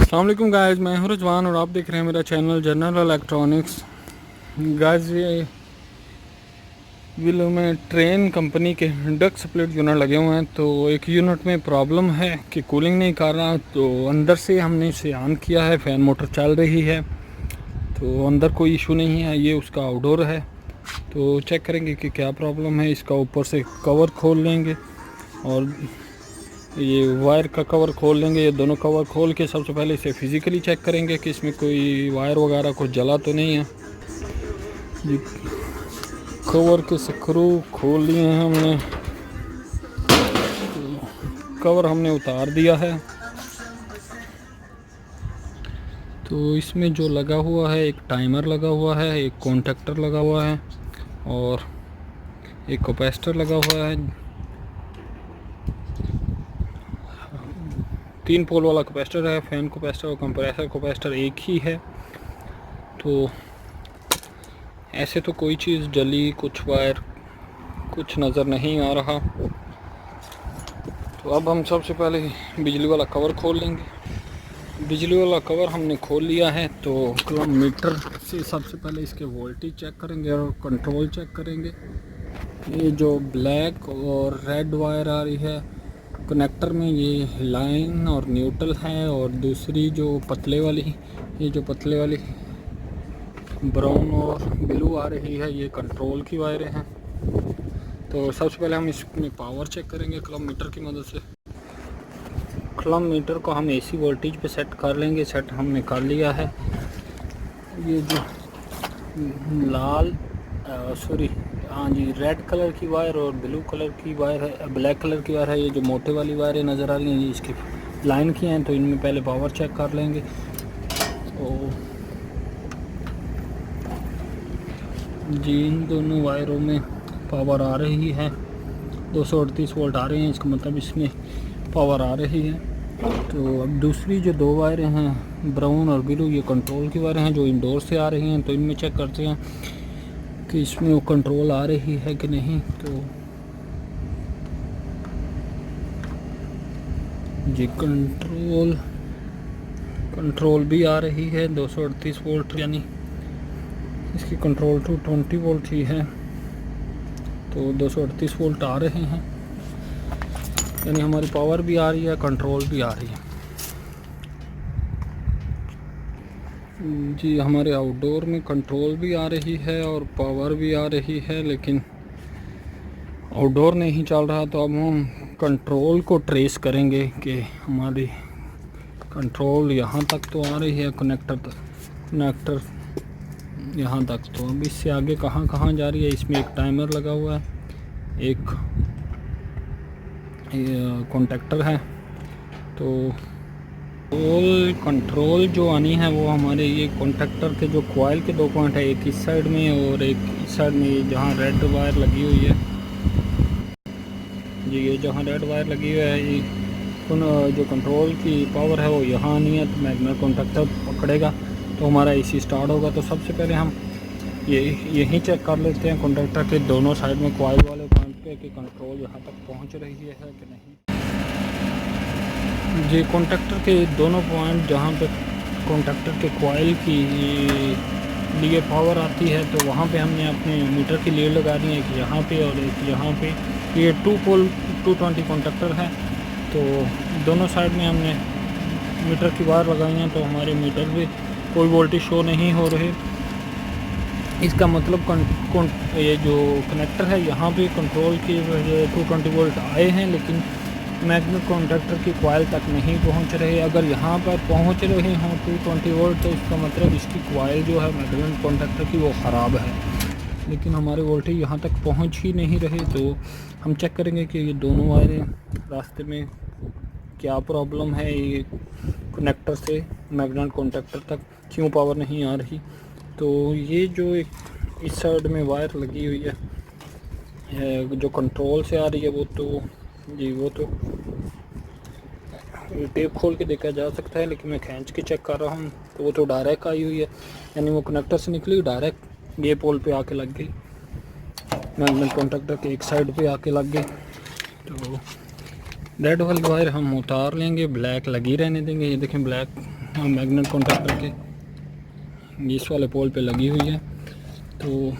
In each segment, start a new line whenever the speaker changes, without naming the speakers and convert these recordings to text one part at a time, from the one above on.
अस्सलाम वालेकुम गाइस, मैं हूं रिजवान और आप देख रहे हैं मेरा चैनल जनरल इलेक्ट्रॉनिक्स। गाइस, ये विलो में train company K duck split unit लगे हुए हैं। तो एक यूनिट में प्रॉब्लम है कि कूलिंग नहीं कर रहा, तो अंदर से हमने इसे ऑन किया है, फ़ैन मोटर चल रही है, तो अंदर कोई इशू नहीं है। ये उसका आउटडोर है, तो चेक करेंगे कि क्या प्रॉब्लम है। इसका ऊपर से कवर खोल लेंगे और ये वायर का कवर खोल लेंगे। ये दोनों कवर खोल के सबसे पहले इसे फिज़िकली चेक करेंगे कि इसमें कोई वायर वगैरह कुछ जला तो नहीं है। ये कवर के स्क्रू खोल लिए हैं हमने, कवर हमने उतार दिया है। तो इसमें जो लगा हुआ है, एक टाइमर लगा हुआ है, एक कॉन्टैक्टर लगा हुआ है और एक कैपेसिटर लगा हुआ है। 3 पोल वाला कैपेसिटर है। फैन कैपेसिटर और कंप्रेसर कैपेसिटर एक ही है। तो ऐसे तो कोई चीज़ जली, कुछ वायर कुछ नज़र नहीं आ रहा। तो अब हम सबसे पहले बिजली वाला कवर खोल लेंगे। बिजली वाला कवर हमने खोल लिया है। तो क्लम मीटर से सबसे पहले इसके वोल्टेज चेक करेंगे और कंट्रोल चेक करेंगे। ये जो ब्लैक और रेड वायर आ रही है कनेक्टर में, ये लाइन और न्यूट्रल है, और दूसरी जो पतले वाली, ये जो पतले वाली ब्राउन और ब्लू आ रही है, ये कंट्रोल की वायरें हैं। तो सबसे पहले हम इसमें पावर चेक करेंगे क्लम मीटर की मदद से। क्लम मीटर को हम एसी वोल्टेज पे सेट कर लेंगे। सेट हमने कर लिया है। ये जो लाल हाँ जी, रेड कलर की वायर और ब्लू कलर की वायर है, ब्लैक कलर की वायर है। ये जो मोटे वाली वायरें नज़र आ रही हैं, ये इसकी लाइन की हैं। तो इनमें पहले पावर चेक कर लेंगे। तो जी, इन दोनों वायरों में पावर आ रही है, 238 वोल्ट आ रहे हैं, इसका मतलब इसमें पावर आ रही है। तो अब दूसरी जो 2 वायरें हैं ब्राउन और ब्लू, ये कंट्रोल की वायरें हैं जो इंडोर से आ रही हैं। तो इनमें चेक करते हैं कि इसमें वो कंट्रोल आ रही है कि नहीं। तो जी, कंट्रोल भी आ रही है, 238 वोल्ट, यानी इसकी कंट्रोल 220 वोल्ट ही है। तो 238 वोल्ट आ रहे हैं, यानी हमारी पावर भी आ रही है, कंट्रोल भी आ रही है। जी, हमारे आउटडोर में कंट्रोल भी आ रही है और पावर भी आ रही है, लेकिन आउटडोर नहीं चल रहा। तो अब हम कंट्रोल को ट्रेस करेंगे कि हमारी कंट्रोल यहाँ तक तो आ रही है, कनेक्टर यहाँ तक। तो अब इससे आगे कहाँ कहाँ जा रही है। इसमें एक टाइमर लगा हुआ है, एक कॉन्टैक्टर है। तो कंट्रोल जो आनी है वो हमारे ये कॉन्टैक्टर के जो कॉइल के 2 पॉइंट है, एक इस साइड में और एक इस साइड में, जहाँ रेड वायर लगी हुई है जी। ये जहाँ रेड वायर लगी हुई है, ये जो कंट्रोल की पावर है वो यहाँ आनी है। तो मैग्नेट कॉन्टैक्टर पकड़ेगा तो हमारा एसी स्टार्ट होगा। तो सबसे पहले हम यही चेक कर लेते हैं कॉन्टैक्टर के दोनों साइड में कॉइल वाले पॉइंट पे कि कंट्रोल यहाँ तक पहुँच रही है कि नहीं। जी, कॉन्टैक्टर के दोनों पॉइंट जहाँ पे कॉन्टैक्टर के कॉइल की लिए पावर आती है, तो वहाँ पे हमने अपने मीटर की लीड लगा दी है, एक यहाँ पे और एक यहाँ पे। ये 2 पोल 220 कॉन्टैक्टर है। तो दोनों साइड में हमने मीटर की वायर लगाई हैं, तो हमारे मीटर पे कोई वोल्टेज शो नहीं हो रहे। इसका मतलब ये जो कनेक्टर है यहाँ पे कंट्रोल की 220 वोल्ट आए हैं, लेकिन मैग्नेट कॉन्टैक्टर की कॉइल तक नहीं पहुंच रहे। अगर यहाँ पर पहुंच रहे हों 220 वोल्ट, तो इसका मतलब इसकी कॉइल जो है मैग्नेट कॉन्टैक्टर की वो ख़राब है, लेकिन हमारे वोल्टेज यहाँ तक पहुंच ही नहीं रहे। तो हम चेक करेंगे कि ये दोनों वायरें रास्ते में क्या प्रॉब्लम है, ये कनेक्टर से मैग्नेट कॉन्टैक्टर तक क्यों पावर नहीं आ रही। तो ये जो एक इस साइड में वायर लगी हुई है जो कंट्रोल से आ रही है, वो तो जी, वो तो टेप खोल के देखा जा सकता है, लेकिन मैं खींच के चेक कर रहा हूँ। तो वो तो डायरेक्ट आई हुई है, यानी वो कनेक्टर से निकली डायरेक्ट ये पोल पे आके लग गई, मैग्नेट कॉन्टैक्टर के एक साइड पे आके लग गई। तो रेड वाली वायर हम उतार लेंगे, ब्लैक लगी रहने देंगे। ये देखें, ब्लैक मैग्नेट कॉन्टैक्टर के इस वाले पोल पे लगी हुई है। तो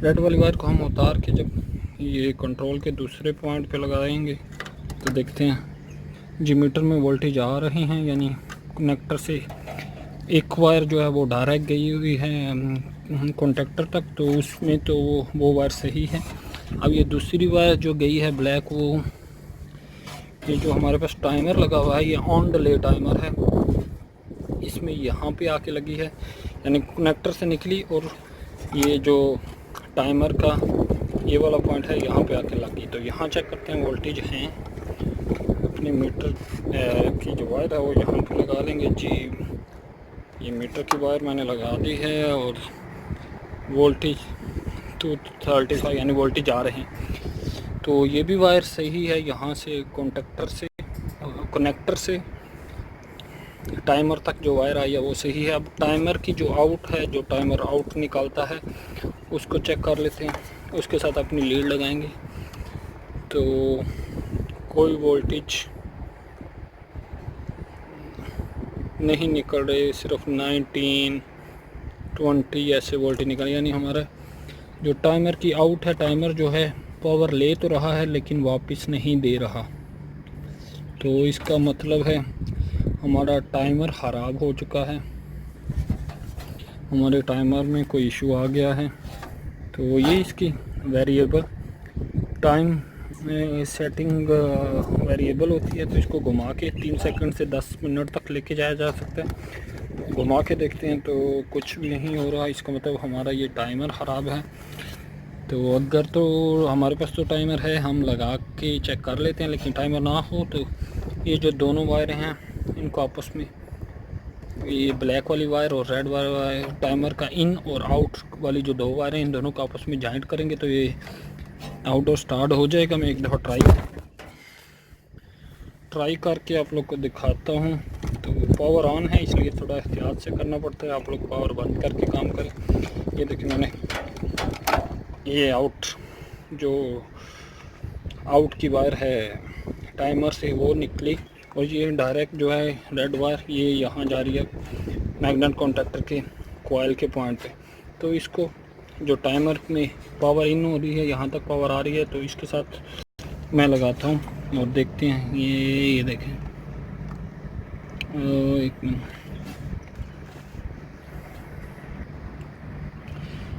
रेड वाली वायर को हम उतार के जब ये कंट्रोल के दूसरे पॉइंट पे लगाएंगे तो देखते हैं जी मीटर में वोल्टेज आ रही हैं, यानी कनेक्टर से एक वायर जो है वो डायरेक्ट गई हुई है कॉन्टैक्टर तक, तो उसमें तो वो वायर सही है। अब ये दूसरी वायर जो गई है ब्लैक, वो ये जो हमारे पास टाइमर लगा हुआ है ये ऑन डिले टाइमर है, इसमें यहाँ पे आके लगी है, यानी कनेक्टर से निकली और ये जो टाइमर का ये वाला पॉइंट है यहाँ पे आके लगी। तो यहाँ चेक करते हैं वोल्टेज हैं, अपने मीटर की जो वायर है वो यहाँ पे लगा लेंगे जी। ये मीटर की वायर मैंने लगा दी है और वोल्टेज 235 यानी वोल्टेज आ रहे हैं। तो ये भी वायर सही है, यहाँ से कनेक्टर से टाइमर तक जो वायर आई है वो सही है। अब टाइमर की जो आउट है, जो टाइमर आउट निकालता है उसको चेक कर लेते हैं, उसके साथ अपनी लीड लगाएंगे तो कोई वोल्टेज नहीं निकल रहे, सिर्फ 19, 20 ऐसे वोल्टेज निकल, यानी हमारा जो टाइमर की आउट है, टाइमर जो है पावर ले तो रहा है लेकिन वापस नहीं दे रहा। तो इसका मतलब है हमारा टाइमर ख़राब हो चुका है, हमारे टाइमर में कोई इशू आ गया है। तो ये इसकी वेरिएबल टाइम में सेटिंग वेरिएबल होती है, तो इसको घुमा के 3 सेकंड से 10 मिनट तक लेके जाया जा सकता है। घुमा के देखते हैं तो कुछ भी नहीं हो रहा, इसका मतलब हमारा ये टाइमर ख़राब है। तो अगर तो हमारे पास तो टाइमर है, हम लगा के चेक कर लेते हैं, लेकिन टाइमर ना हो तो ये जो दोनों वायर हैं इनको आपस में, ये ब्लैक वाली वायर और रेड वायर टाइमर का इन और आउट वाली जो 2 वायर हैं इन दोनों को आपस में जॉइंट करेंगे तो ये आउटडोर स्टार्ट हो जाएगा। मैं एक दफ़ा ट्राई करके आप लोग को दिखाता हूँ। तो पावर ऑन है इसलिए थोड़ा एहतियात से करना पड़ता है, आप लोग पावर बंद करके काम करें। ये देखिए मैंने ये जो आउट की वायर है टाइमर से वो निकली और ये डायरेक्ट जो है रेड वायर ये यहाँ जा रही है मैग्नेट कॉन्टैक्टर के कॉइल के पॉइंट पे। तो इसको जो टाइमर में पावर इन हो रही है, यहाँ तक पावर आ रही है, तो इसके साथ मैं लगाता हूँ और देखते हैं। ये देखें, एक मिनट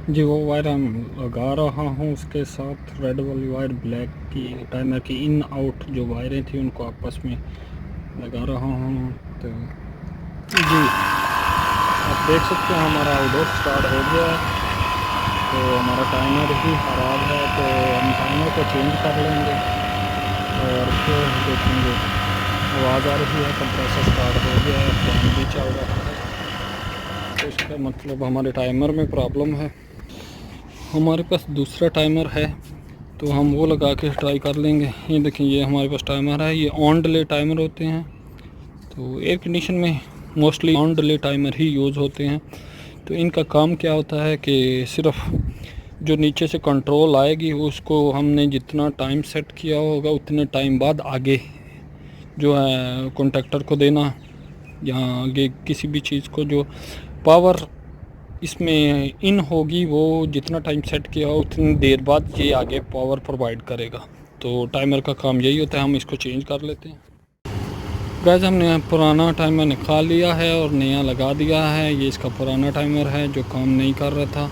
जी, वो वायर हम लगा रहा हूँ, उसके साथ रेड वाली वायर ब्लैक की टाइमर की इन आउट जो वायरें थी उनको आपस में लगा रहा हूँ। तो जी आप देख सकते हैं हमारा आउटडोर स्टार्ट हो गया है। तो हमारा टाइमर ही ख़राब है, तो हम टाइमर को चेंज कर लेंगे और फिर देखेंगे। आवाज़ आ रही है, कंप्रेसर स्टार्ट हो गया है, फैन भी चल रहा है, तो इसका मतलब हमारे टाइमर में प्रॉब्लम है। हमारे पास दूसरा टाइमर है तो हम वो लगा के ट्राई कर लेंगे। ये देखें, ये हमारे पास टाइमर है, ये ऑन डिले टाइमर होते हैं। तो एयर कंडीशन में mostly on delay timer he use होते हैं। तो इनका काम क्या होता है कि सिर्फ जो नीचे से कंट्रोल आएगी उसको हमने जितना टाइम सेट किया होगा उतने टाइम बाद आगे जो है कॉन्टैक्टर को देना, या आगे किसी भी चीज़ को जो पावर इसमें इन होगी वो जितना टाइम सेट किया हो उतनी देर बाद ये आगे पावर प्रोवाइड करेगा। तो टाइमर का काम यही होता है। हम इसको चेंज कर लेते हैं। गाइस, हमने पुराना टाइमर निकाल लिया है और नया लगा दिया है। ये इसका पुराना टाइमर है जो काम नहीं कर रहा था,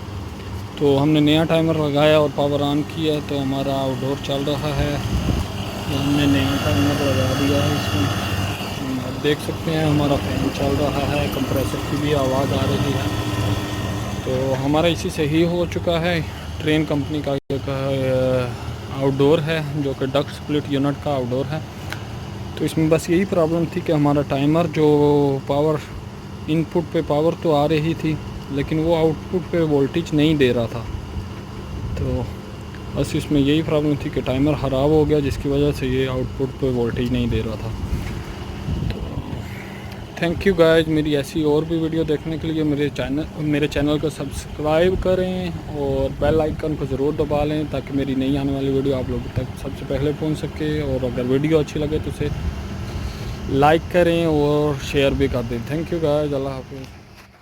तो हमने नया टाइमर लगाया और पावर ऑन किया तो हमारा आउटडोर चल रहा है। तो हमने नया टाइमर लगा दिया है इसमें, आप देख सकते हैं हमारा फैन चल रहा है, कंप्रेसर की भी आवाज़ आ रही है। तो हमारा इसी से ही हो चुका है। ट्रेन कंपनी का आउटडोर है जो कि डक्ट स्प्लिट यूनिट का आउटडोर है। तो इसमें बस यही प्रॉब्लम थी कि हमारा टाइमर जो पावर इनपुट पे पावर तो आ रही थी लेकिन वो आउटपुट पे वोल्टेज नहीं दे रहा था। तो बस इसमें यही प्रॉब्लम थी कि टाइमर ख़राब हो गया जिसकी वजह से ये आउटपुट पे वोल्टेज नहीं दे रहा था। थैंक यू गाइस, मेरी ऐसी और भी वीडियो देखने के लिए मेरे चैनल को सब्सक्राइब करें और बेल आइकन को ज़रूर दबा लें ताकि मेरी नई आने वाली वीडियो आप लोगों तक सबसे पहले पहुंच सके। और अगर वीडियो अच्छी लगे तो उसे लाइक करें और शेयर भी कर दें। थैंक यू गाइस, अल्लाह हाफिज़।